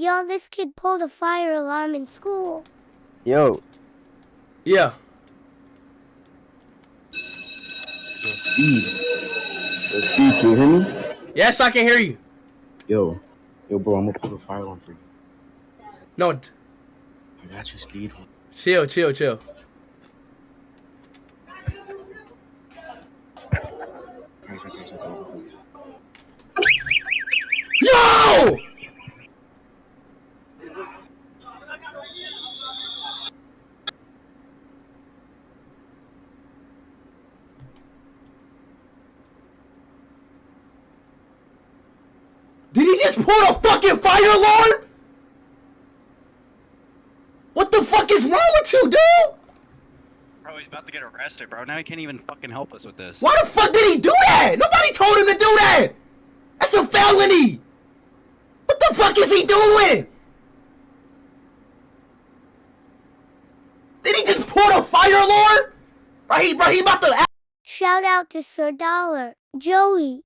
Yo, this kid pulled a fire alarm in school. Yo. Yeah. Yo, Speed. Yo, Speed, can you hear me? Yes, I can hear you. Yo, bro, I'm gonna pull the fire alarm for you. No. I got you, Speed. Chill. Yo! Did he just pull a fucking fire alarm? What the fuck is wrong with you, dude? Bro, he's about to get arrested, bro. Now he can't even fucking help us with this. Why the fuck did he do that? Nobody told him to do that. That's a felony. What the fuck is he doing? Did he just pull a fire alarm? Bro, he about to... Shout out to Sir Dollar, Joey,